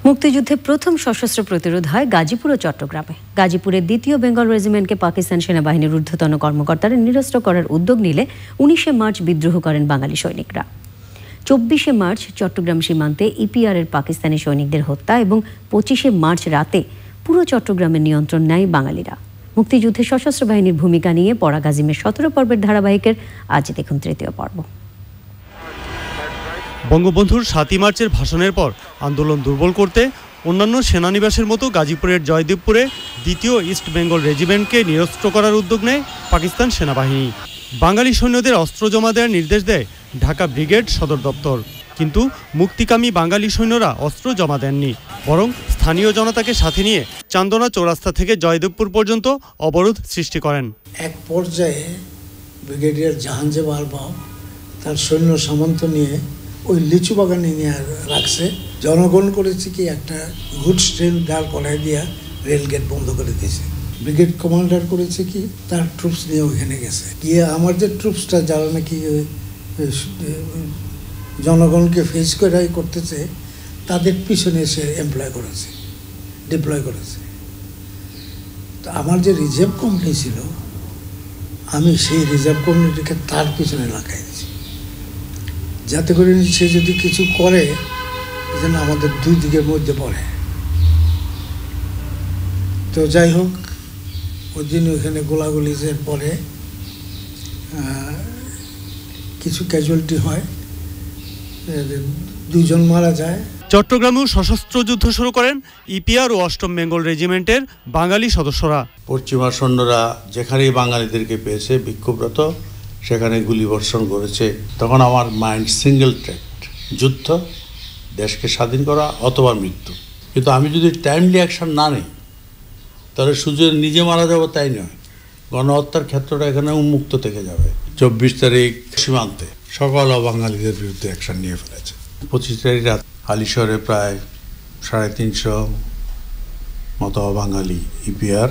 মুক্তিযুদ্ধে প্রথম সশস্ত্র প্রতিরোধ হয় গাজীপুর ও চট্টগ্রামে। গাজীপুরের ২য় বেঙ্গল রেজিমেন্টকে পাকিস্তান সেনাবাহিনীর ঊর্ধ্বতন কর্মকর্তারা নিরস্ত্র করার উদ্যোগ নিলে ১৯শে মার্চ বিদ্রোহ করেন বাঙালি সৈনিকরা। ২৪শে মার্চ চট্টগ্রাম সীমান্তে ইপিআরের পাকিস্তানি সৈনিকদের হত্যা এবং ২৫শে মার্চ রাতে পুরো চট্টগ্রামের নিয়ন্ত্রণ নেয় বাঙালিরা। মুক্তিযুদ্ধে সশস্ত্র বাহিনীর ভূমিকা নিয়ে পড়া গাজিমের ১৭ পর্বের ধারাবাহিকের আজ দেখুন ৩য় পর্ব। বঙ্গবন্ধুর ৭ই মার্চের ভাষণের পর আন্দোলন দুর্বল করতে অন্যান্য সেনানিবাসের মতো গাজীপুরের জয়দেবপুরে ২য় ইস্ট বেঙ্গল রেজিমেন্টকে নিরস্ত্র করার উদ্যোগ নেয় পাকিস্তান সেনাবাহিনী। বাঙালি সৈন্যদের অস্ত্র জমা দেওয়ার নির্দেশ দেয় ঢাকা ব্রিগেড সদর দপ্তর। কিন্তু মুক্তিকামী বাঙালি সৈন্যরা অস্ত্র জমা দেননি, বরং স্থানীয় জনতাকে সাথে নিয়ে চান্দনা চৌরাস্তা থেকে জয়দেবপুর পর্যন্ত অবরোধ সৃষ্টি করেন। এক পর্যায়ে ব্রিগেডিয়ার জাহাঙ্গীর বাবু তার সৈন্য সামন্ত নিয়ে ওই লিচু বাগানে নিয়ে রাখছে। জনগণ করেছে কি একটা গুডস ট্রেন দাঁড় করায় দিয়া রেল গেট বন্ধ করে দিয়েছে। ব্রিগেড কমান্ডার করেছে কি তার ট্রুপস নিয়ে ওইখানে গেছে, গিয়ে আমার যে ট্রুপসটা যারা নাকি জনগণকে ফেস করে করতেছে তাদের পিছনে এসে ডিপ্লয় করেছে। তো আমার যে রিজার্ভ কোম্পানি ছিল, আমি সেই রিজার্ভ কোম্পানিটিকে তার পিছনে লাগাই দিয়েছি, যাতে করে সে যদি কিছু করে যেন আমাদের দুই দিকের মধ্যে পড়ে। তো যাই হোক, ওই দিন ওইখানে গোলাগুলির পরে কিছু ক্যাজুয়ালিটি হয়, 2 জন মারা যায়। চট্টগ্রামেও সশস্ত্র যুদ্ধ শুরু করেন ইপিআর ও ৮ম বেঙ্গল রেজিমেন্টের বাঙালি সদস্যরা। পশ্চিমা সৈন্যরা যেখানেই বাঙালিদেরকে পেয়েছে বিক্ষোভরত, সেখানে গুলিবর্ষণ করেছে। তখন আমার মাইন্ড সিঙ্গেল ট্র্যাক, যুদ্ধ, দেশকে স্বাধীন করা অথবা মৃত্যু। কিন্তু আমি যদি টাইমলি অ্যাকশন না নিই তাহলে শুধু নিজে মারা যাব তাই নয়, গণহত্যার ক্ষেত্রটা এখানে উন্মুক্ত থেকে যাবে। ২৪ তারিখ সীমান্তে সকল অবাঙালিদের বিরুদ্ধে অ্যাকশন নিয়ে ফেলেছে। ২৫ তারিখ রাত হালিশহরে প্রায় ৩৫০ মতো অবাঙালি ইপিআর,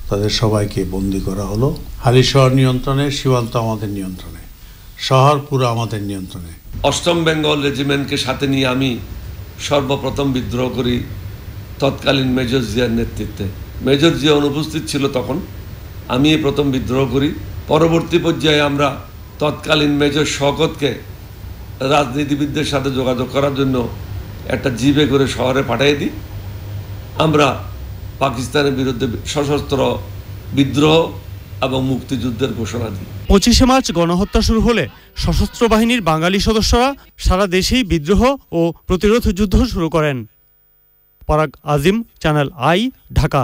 তাদের সবাইকে বন্দি করা হলো। হালিশহর নিয়ন্ত্রণে, সীমান্ত আমাদের নিয়ন্ত্রণে, শহর পুরো আমাদের নিয়ন্ত্রণে। ৮ম বেঙ্গল রেজিমেন্টকে সাথে নিয়ে আমি সর্বপ্রথম বিদ্রোহ করি তৎকালীন মেজর জিয়ার নেতৃত্বে। মেজর জিয়া অনুপস্থিত ছিল তখন, আমি প্রথম বিদ্রোহ করি। পরবর্তী পর্যায়ে আমরা তৎকালীন মেজর শওকতকে রাজনীতিবিদদের সাথে যোগাযোগ করার জন্য একটা জিপে করে শহরে পাঠিয়ে দিই। আমরা পাকিস্তানের বিরুদ্ধে সশস্ত্র বিদ্রোহ এবং মুক্তিযুদ্ধের ঘোষণা দিই। ২৫শে মার্চ গণহত্যা শুরু হলে সশস্ত্র বাহিনীর বাঙালি সদস্যরা সারা দেশেই বিদ্রোহ ও প্রতিরোধ যুদ্ধ শুরু করেন। পরাগ আজিম, চ্যানেল আই, ঢাকা।